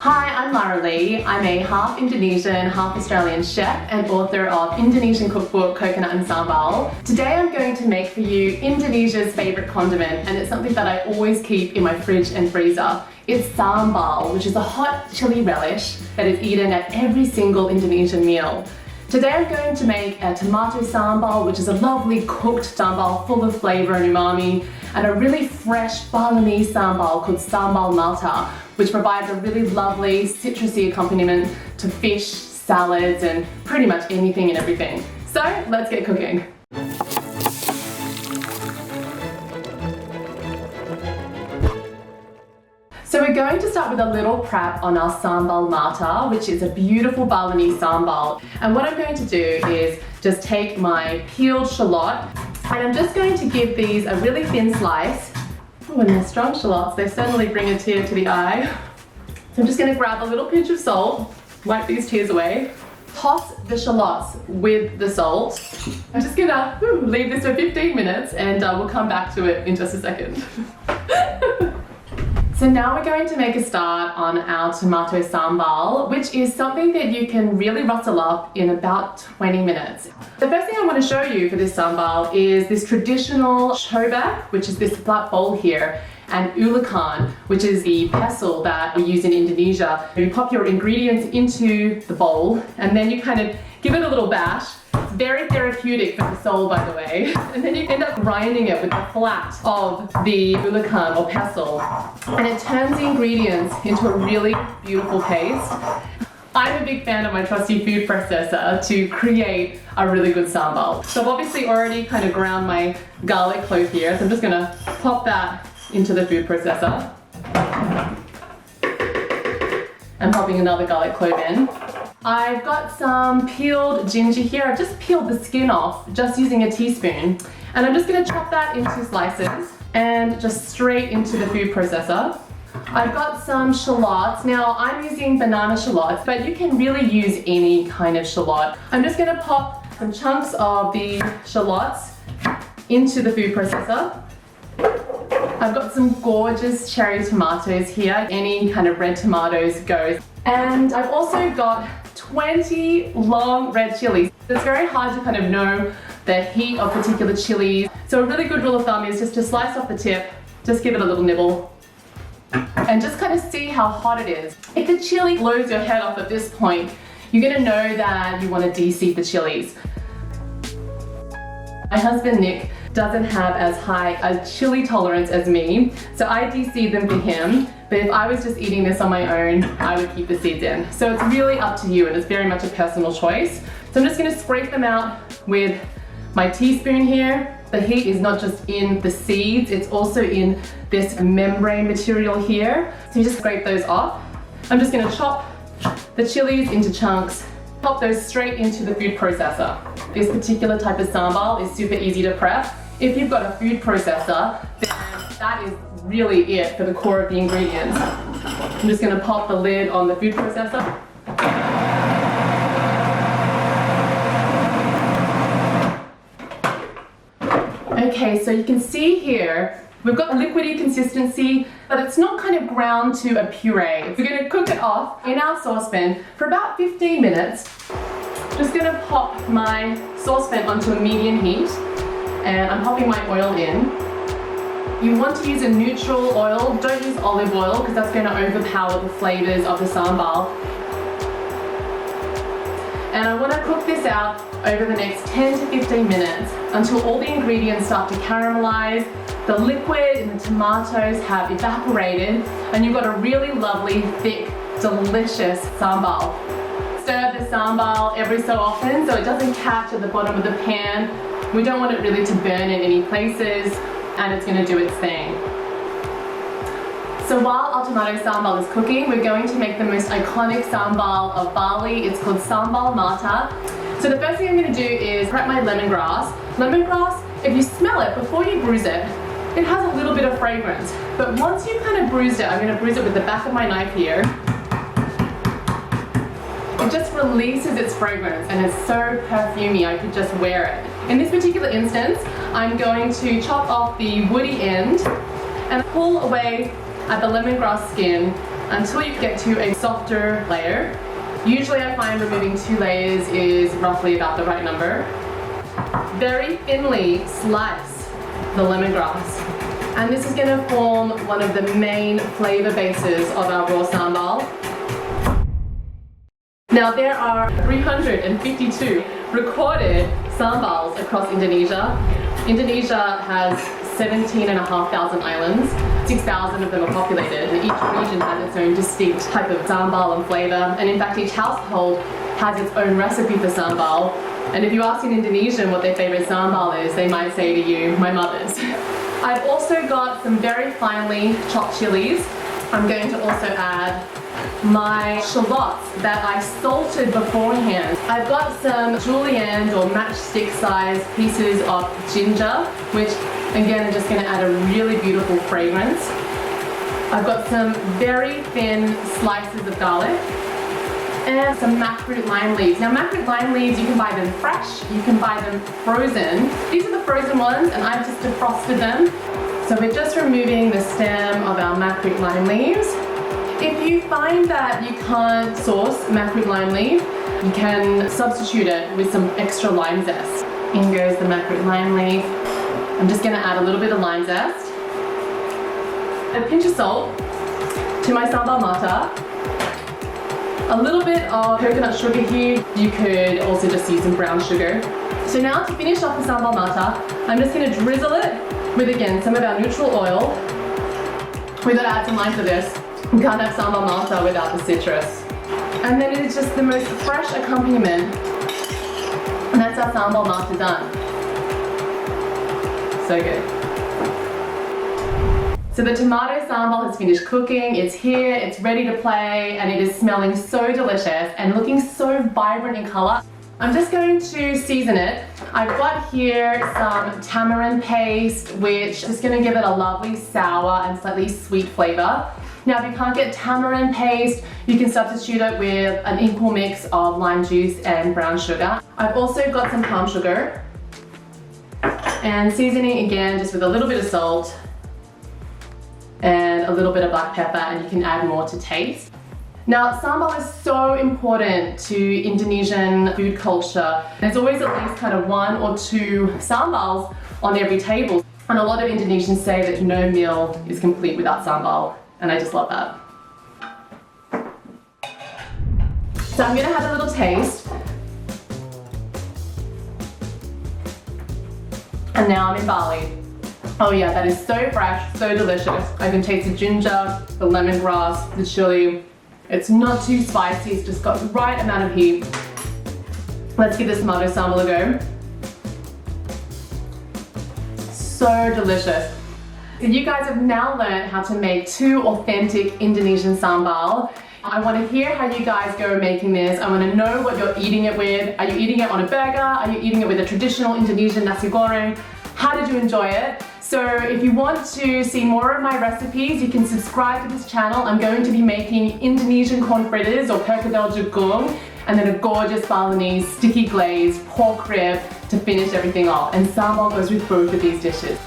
Hi, I'm Lara Lee. I'm a half Indonesian, half Australian chef and author of Indonesian cookbook Coconut and Sambal. Today I'm going to make for you Indonesia's favourite condiment, and it's something that I always keep in my fridge and freezer. It's sambal, which is a hot chili relish that is eaten at every single Indonesian meal. Today I'm going to make a tomato sambal, which is a lovely cooked sambal full of flavour and umami, and a really fresh Balinese sambal called Sambal Matah, which provides a really lovely citrusy accompaniment to fish, salads, and pretty much anything and everything. So let's get cooking. So we're going to start with a little prep on our Sambal Matah, which is a beautiful Balinese sambal. And what I'm going to do is just take my peeled shallot, and I'm just going to give these a really thin slice. Oh, and they're strong shallots, they certainly bring a tear to the eye. So I'm just going to grab a little pinch of salt, wipe these tears away, toss the shallots with the salt. I'm just going to leave this for 15 minutes and we'll come back to it in just a second. So now we're going to make a start on our tomato sambal, which is something that you can really rustle up in about 20 minutes. The first thing I want to show you for this sambal is this traditional cobak, which is this flat bowl here, and ulakan, which is the pestle that we use in Indonesia. You pop your ingredients into the bowl and then you kind of give it a little bash. It's very therapeutic for the soul, by the way. And then you end up grinding it with the flat of the ulakan or pestle, and it turns the ingredients into a really beautiful paste. I'm a big fan of my trusty food processor to create a really good sambal. So I've obviously already kind of ground my garlic clove here, so I'm just gonna pop that into the food processor. I'm popping another garlic clove in. I've got some peeled ginger here. I've just peeled the skin off just using a teaspoon, and I'm just going to chop that into slices and just straight into the food processor. I've got some shallots. Now I'm using banana shallots, but you can really use any kind of shallot. I'm just going to pop some chunks of the shallots into the food processor. I've got some gorgeous cherry tomatoes here. Any kind of red tomatoes goes. And I've also got 20 long red chilies. It's very hard to kind of know the heat of particular chilies. So a really good rule of thumb is just to slice off the tip, just give it a little nibble, and just kind of see how hot it is. If the chili blows your head off at this point, you're gonna know that you want to de-seed the chilies. My husband Nick doesn't have as high a chili tolerance as me, so I de-seed them for him. But if I was just eating this on my own, I would keep the seeds in. So it's really up to you, and it's very much a personal choice. So I'm just going to scrape them out with my teaspoon here. The heat is not just in the seeds, it's also in this membrane material here. So you just scrape those off. I'm just going to chop the chilies into chunks, pop those straight into the food processor. This particular type of sambal is super easy to prep. If you've got a food processor, then that is really it for the core of the ingredients. I'm just going to pop the lid on the food processor. Okay, so you can see here, we've got liquidy consistency, but it's not kind of ground to a puree. We're going to cook it off in our saucepan for about 15 minutes. Just going to pop my saucepan onto a medium heat, and I'm popping my oil in. You want to use a neutral oil, don't use olive oil because that's going to overpower the flavors of the sambal. And I want to cook this out over the next 10 to 15 minutes until all the ingredients start to caramelize, the liquid and the tomatoes have evaporated, and you've got a really lovely, thick, delicious sambal. Stir the sambal every so often so it doesn't catch at the bottom of the pan. We don't want it really to burn in any places, and it's going to do its thing. So while our tomato sambal is cooking, we're going to make the most iconic sambal of Bali. It's called Sambal Matah. So the first thing I'm going to do is prep my lemongrass. Lemongrass, if you smell it before you bruise it, it has a little bit of fragrance. But once you've kind of bruised it, I'm going to bruise it with the back of my knife here. It just releases its fragrance and it's so perfumey, I could just wear it. In this particular instance, I'm going to chop off the woody end and pull away at the lemongrass skin until you get to a softer layer. Usually I find removing 2 layers is roughly about the right number. Very thinly slice the lemongrass. And this is going to form one of the main flavor bases of our raw sambal. Now there are 352 recorded sambals across Indonesia. Indonesia has 17,500 islands. 6,000 of them are populated, and each region has its own distinct type of sambal and flavor. And in fact, each household has its own recipe for sambal. And if you ask an Indonesian what their favorite sambal is, they might say to you, my mother's. I've also got some very finely chopped chilies. I'm going to also add my shallots that I salted beforehand. I've got some julienne or matchstick size pieces of ginger, which again are just going to add a really beautiful fragrance. I've got some very thin slices of garlic and some macaroon lime leaves. Now macaroon lime leaves, you can buy them fresh, you can buy them frozen. These are the frozen ones and I've just defrosted them. So we're just removing the stem of our macaroon lime leaves. If you find that you can't source macaroon lime leaf, you can substitute it with some extra lime zest. In goes the macaroon lime leaf. I'm just going to add a little bit of lime zest, a pinch of salt to my Sambal Matah, a little bit of coconut sugar here. You could also just use some brown sugar. So now to finish off the Sambal Matah, I'm just going to drizzle it with again some of our neutral oil. We've got to add some lime to this. You can't have Sambal Matah without the citrus. And then it is just the most fresh accompaniment. And that's our Sambal Matah done. So good. So the tomato sambal has finished cooking, it's here, it's ready to play, and it is smelling so delicious and looking so vibrant in color. I'm just going to season it. I've got here some tamarind paste, which is going to give it a lovely sour and slightly sweet flavor. Now if you can't get tamarind paste, you can substitute it with an equal mix of lime juice and brown sugar. I've also got some palm sugar. And seasoning again just with a little bit of salt and a little bit of black pepper, and you can add more to taste. Now sambal is so important to Indonesian food culture. There's always at least kind of 1 or 2 sambals on every table. And a lot of Indonesians say that no meal is complete without sambal, and I just love that. So I'm gonna have a little taste. And now I'm in Bali. Oh yeah, that is so fresh, so delicious. I can taste the ginger, the lemongrass, the chili. It's not too spicy, it's just got the right amount of heat. Let's give this tomato sambal a go. So delicious. So you guys have now learned how to make 2 authentic Indonesian sambal. I want to hear how you guys go making this. I want to know what you're eating it with. Are you eating it on a burger? Are you eating it with a traditional Indonesian nasi goreng? How did you enjoy it? So if you want to see more of my recipes, you can subscribe to this channel. I'm going to be making Indonesian corn fritters or perkedel jagung, and then a gorgeous Balinese sticky glazed pork rib to finish everything off. And sambal goes with both of these dishes.